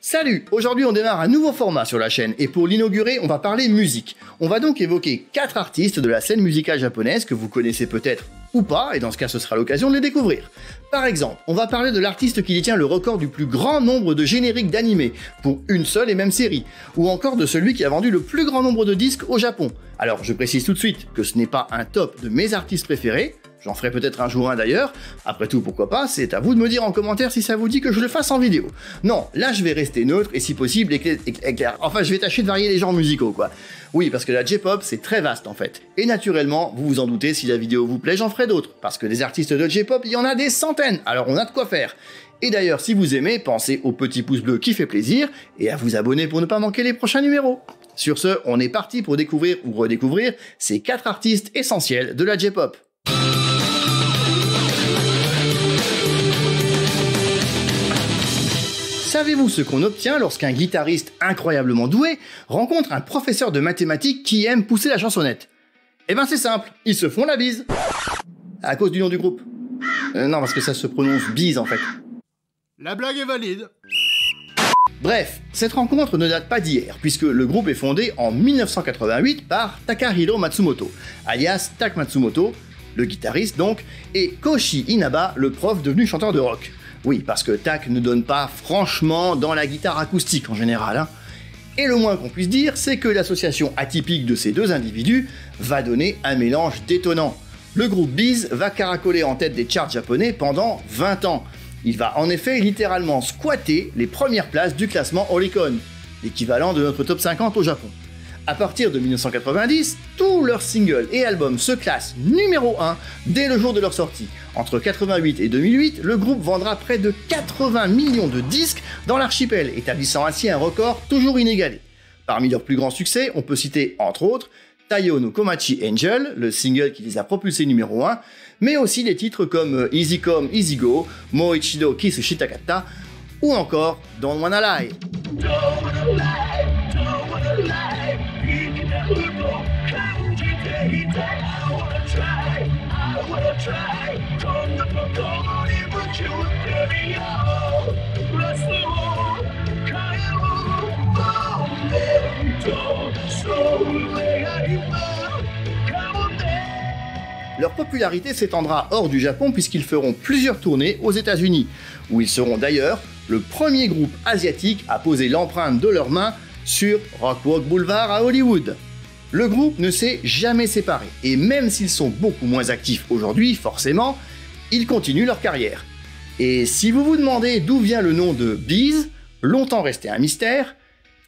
Salut! Aujourd'hui on démarre un nouveau format sur la chaîne et pour l'inaugurer on va parler musique. On va donc évoquer 4 artistes de la scène musicale japonaise que vous connaissez peut-être ou pas et dans ce cas ce sera l'occasion de les découvrir. Par exemple, on va parler de l'artiste qui détient le record du plus grand nombre de génériques d'animé pour une seule et même série, ou encore de celui qui a vendu le plus grand nombre de disques au Japon. Alors je précise tout de suite que ce n'est pas un top de mes artistes préférés, j'en ferai peut-être un jour un d'ailleurs, après tout pourquoi pas, c'est à vous de me dire en commentaire si ça vous dit que je le fasse en vidéo. Non, là je vais rester neutre et si possible éclair. Enfin je vais tâcher de varier les genres musicaux quoi. Oui parce que la J-pop c'est très vaste en fait. Et naturellement, vous vous en doutez, si la vidéo vous plaît j'en ferai d'autres, parce que des artistes de J-pop il y en a des centaines, alors on a de quoi faire. Et d'ailleurs si vous aimez, pensez au petit pouce bleu qui fait plaisir et à vous abonner pour ne pas manquer les prochains numéros. Sur ce, on est parti pour découvrir ou redécouvrir ces 4 artistes essentiels de la J-pop. Savez-vous ce qu'on obtient lorsqu'un guitariste incroyablement doué rencontre un professeur de mathématiques qui aime pousser la chansonnette? Eh ben c'est simple, ils se font la bise. À cause du nom du groupe. Non, parce que ça se prononce bise en fait. La blague est valide. Bref, cette rencontre ne date pas d'hier, puisque le groupe est fondé en 1988 par Takahiro Matsumoto, alias Tak Matsumoto, le guitariste donc, et Koshi Inaba, le prof devenu chanteur de rock. Oui, parce que Tak ne donne pas franchement dans la guitare acoustique en général. Hein. Et le moins qu'on puisse dire, c'est que l'association atypique de ces deux individus va donner un mélange détonnant. Le groupe B'z va caracoler en tête des charts japonais pendant 20 ans. Il va en effet littéralement squatter les premières places du classement Oricon, l'équivalent de notre top 50 au Japon. À partir de 1990, tous leurs singles et albums se classent numéro 1 dès le jour de leur sortie. Entre 88 et 2008, le groupe vendra près de 80 millions de disques dans l'archipel, établissant ainsi un record toujours inégalé. Parmi leurs plus grands succès, on peut citer entre autres Taiyo no Komachi Angel, le single qui les a propulsés numéro 1, mais aussi des titres comme Easy Come Easy Go, Mo Ichido Kiss Shitakata, ou encore Don't Wanna Lie. Leur popularité s'étendra hors du Japon puisqu'ils feront plusieurs tournées aux États-Unis, où ils seront d'ailleurs le premier groupe asiatique à poser l'empreinte de leurs mains sur Rock Walk Boulevard à Hollywood. Le groupe ne s'est jamais séparé, et même s'ils sont beaucoup moins actifs aujourd'hui, forcément, ils continuent leur carrière. Et si vous vous demandez d'où vient le nom de B'z, longtemps resté un mystère,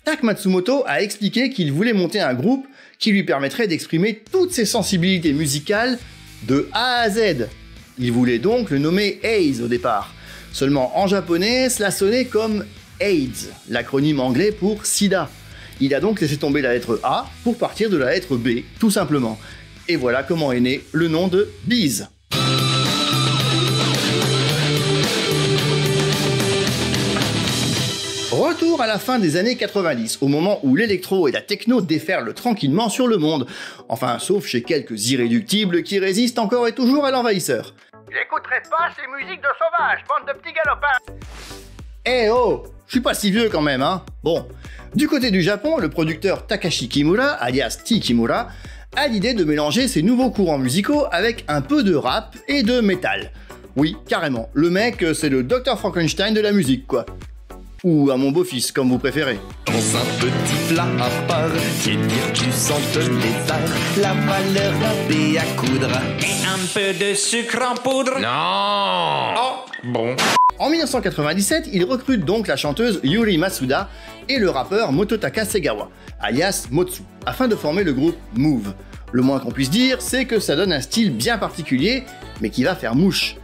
Tak Matsumoto a expliqué qu'il voulait monter un groupe qui lui permettrait d'exprimer toutes ses sensibilités musicales de A à Z. Il voulait donc le nommer AIDS au départ. Seulement en japonais, cela sonnait comme AIDS, l'acronyme anglais pour SIDA. Il a donc laissé tomber la lettre A pour partir de la lettre B, tout simplement. Et voilà comment est né le nom de B'z. Retour à la fin des années 90, au moment où l'électro et la techno déferlent tranquillement sur le monde. Enfin, sauf chez quelques irréductibles qui résistent encore et toujours à l'envahisseur. J'écouterai pas ces musiques de sauvages, bande de petits galopins. Eh oh, je suis pas si vieux quand même, hein. Bon, du côté du Japon, le producteur Takashi Kimura, alias T. Kimura, a l'idée de mélanger ces nouveaux courants musicaux avec un peu de rap et de métal. Oui, carrément, le mec, c'est le Dr Frankenstein de la musique, quoi. Ou à mon beau-fils, comme vous préférez. Dans un petit plat à part, qui dire tu sens de lézard, la valeur râpée à coudre et un peu de sucre en poudre. Non. Oh, bon. En 1997, il recrute donc la chanteuse Yuri Masuda et le rappeur Mototaka Segawa, alias Motsu, afin de former le groupe Move. Le moins qu'on puisse dire, c'est que ça donne un style bien particulier, mais qui va faire mouche.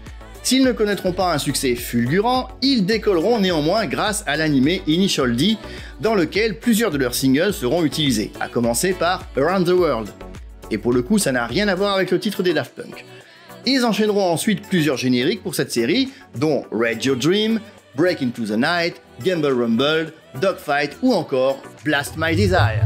S'ils ne connaîtront pas un succès fulgurant, ils décolleront néanmoins grâce à l'anime Initial D, dans lequel plusieurs de leurs singles seront utilisés, à commencer par Around the World. Et pour le coup, ça n'a rien à voir avec le titre des Daft Punk. Ils enchaîneront ensuite plusieurs génériques pour cette série, dont Raid Your Dream, Break Into the Night, Gamble Rumble, Dogfight ou encore Blast My Desire.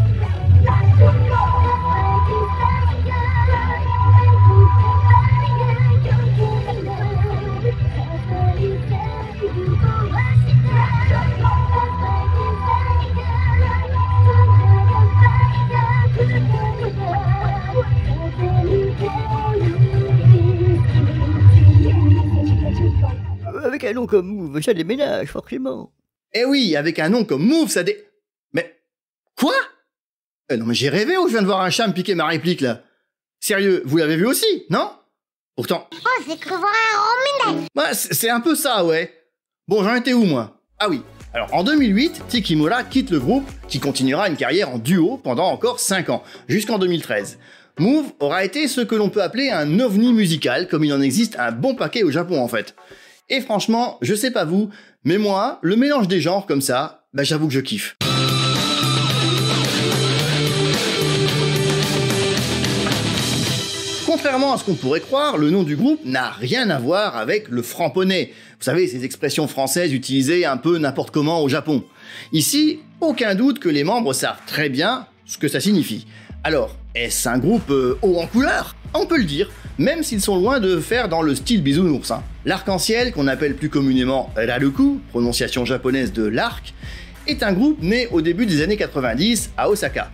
nom comme Move, ça déménage, forcément. Eh oui, avec un nom comme Move, ça dé... Mais... Quoi? Non mais j'ai rêvé ou je viens de voir un chat me piquer ma réplique, là? Sérieux, vous l'avez vu aussi, non? Pourtant... Oh, j'ai cru voir un roman. Bah, c'est un peu ça, ouais. Bon, j'en étais où, moi? Ah oui. Alors, en 2008, Tikimura quitte le groupe, qui continuera une carrière en duo pendant encore 5 ans, jusqu'en 2013. Move aura été ce que l'on peut appeler un ovni musical, comme il en existe un bon paquet au Japon, en fait. Et franchement, je sais pas vous, mais moi, le mélange des genres comme ça, bah j'avoue que je kiffe. Contrairement à ce qu'on pourrait croire, le nom du groupe n'a rien à voir avec le franc-poney. Vous savez, ces expressions françaises utilisées un peu n'importe comment au Japon. Ici, aucun doute que les membres savent très bien ce que ça signifie. Alors, est-ce un groupe haut en couleur? On peut le dire, même s'ils sont loin de faire dans le style bisounours. L'arc-en-ciel, qu'on appelle plus communément Raruku, prononciation japonaise de l'arc, est un groupe né au début des années 90 à Osaka.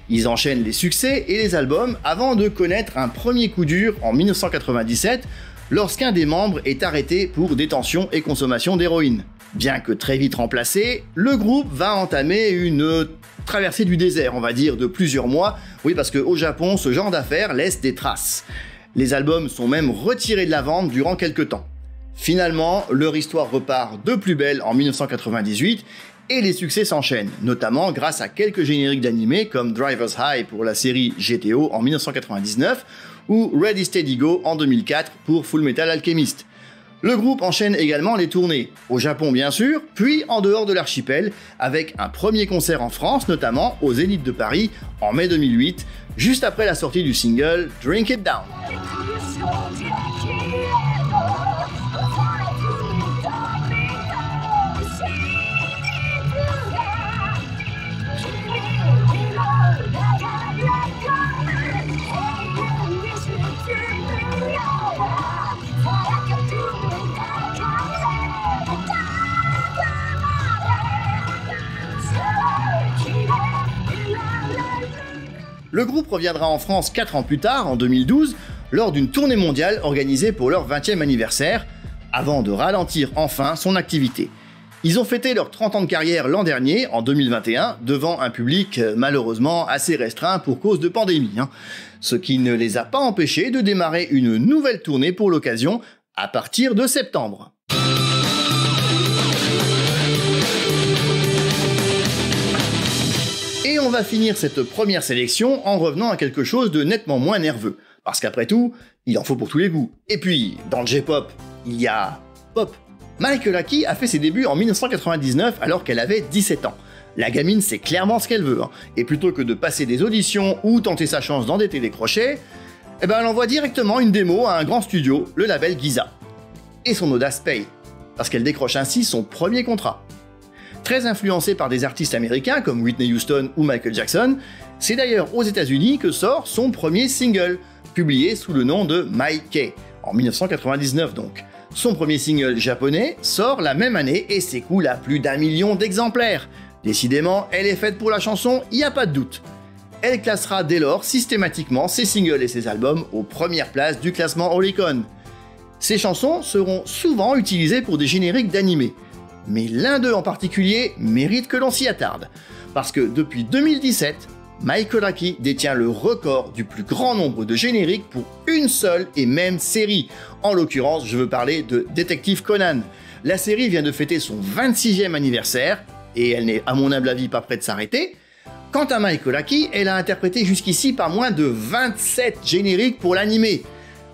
Ils enchaînent les succès et les albums avant de connaître un premier coup dur en 1997 lorsqu'un des membres est arrêté pour détention et consommation d'héroïne. Bien que très vite remplacé, le groupe va entamer une traversée du désert, on va dire, de plusieurs mois. Oui, parce qu'au Japon, ce genre d'affaires laisse des traces. Les albums sont même retirés de la vente durant quelques temps. Finalement, leur histoire repart de plus belle en 1998 et les succès s'enchaînent, notamment grâce à quelques génériques d'animés comme Driver's High pour la série GTO en 1999 ou Ready Steady Go en 2004 pour Full Metal Alchemist. Le groupe enchaîne également les tournées, au Japon bien sûr, puis en dehors de l'archipel, avec un premier concert en France, notamment au Zénith de Paris en mai 2008, juste après la sortie du single Drink It Down. Le groupe reviendra en France 4 ans plus tard, en 2012, lors d'une tournée mondiale organisée pour leur 20e anniversaire, avant de ralentir enfin son activité. Ils ont fêté leurs 30 ans de carrière l'an dernier, en 2021, devant un public malheureusement assez restreint pour cause de pandémie, ce qui ne les a pas empêchés de démarrer une nouvelle tournée pour l'occasion à partir de septembre. Et on va finir cette première sélection en revenant à quelque chose de nettement moins nerveux. Parce qu'après tout, il en faut pour tous les goûts. Et puis, dans le J-pop, il y a pop. Michael Aki a fait ses débuts en 1999 alors qu'elle avait 17 ans. La gamine sait clairement ce qu'elle veut, et plutôt que de passer des auditions ou tenter sa chance dans des télécrochets, elle envoie directement une démo à un grand studio, le label Giza. Et son audace paye, parce qu'elle décroche ainsi son premier contrat. Très influencée par des artistes américains comme Whitney Houston ou Michael Jackson, c'est d'ailleurs aux États-Unis que sort son premier single, publié sous le nom de My K, en 1999 donc. Son premier single japonais sort la même année et s'écoule à plus d'1 million d'exemplaires. Décidément, elle est faite pour la chanson, y a pas de doute. Elle classera dès lors systématiquement ses singles et ses albums aux premières places du classement Oricon. Ces chansons seront souvent utilisées pour des génériques d'animés. Mais l'un d'eux en particulier mérite que l'on s'y attarde, parce que depuis 2017, Michael Aki détient le record du plus grand nombre de génériques pour une seule et même série. En l'occurrence, je veux parler de Détective Conan. La série vient de fêter son 26e anniversaire, et elle n'est à mon humble avis pas près de s'arrêter. Quant à Michael Aki, elle a interprété jusqu'ici pas moins de 27 génériques pour l'animé.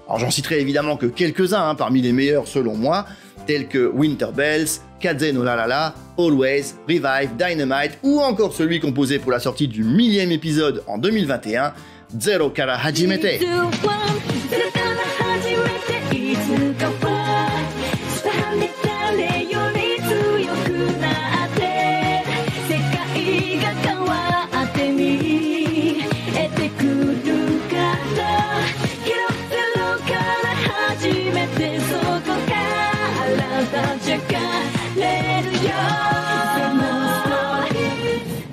Alors j'en citerai évidemment que quelques-uns parmi les meilleurs selon moi, tels que Winter Bells, Kaze no La, Always, Revive, Dynamite ou encore celui composé pour la sortie du 1000e épisode en 2021, Zero Kara Hajimete.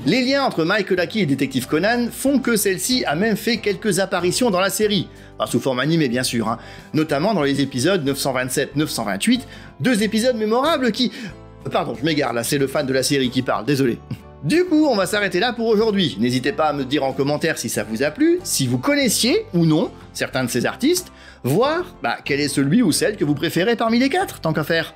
Les liens entre Michael Aki et Détective Conan font que celle-ci a même fait quelques apparitions dans la série, enfin, sous forme animée bien sûr, notamment dans les épisodes 927-928, 2 épisodes mémorables qui... Pardon, je m'égare là, c'est le fan de la série qui parle, désolé. Du coup, on va s'arrêter là pour aujourd'hui. N'hésitez pas à me dire en commentaire si ça vous a plu, si vous connaissiez ou non certains de ces artistes, voir quel est celui ou celle que vous préférez parmi les 4, tant qu'à faire.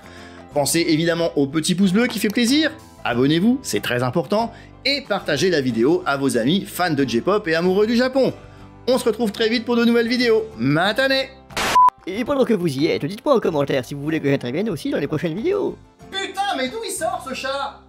Pensez évidemment au petit pouce bleu qui fait plaisir, abonnez-vous, c'est très important, et partagez la vidéo à vos amis fans de J-pop et amoureux du Japon. On se retrouve très vite pour de nouvelles vidéos. Matane! Et pendant que vous y êtes, dites-moi en commentaire si vous voulez que j'intervienne aussi dans les prochaines vidéos. Putain, mais d'où il sort ce chat?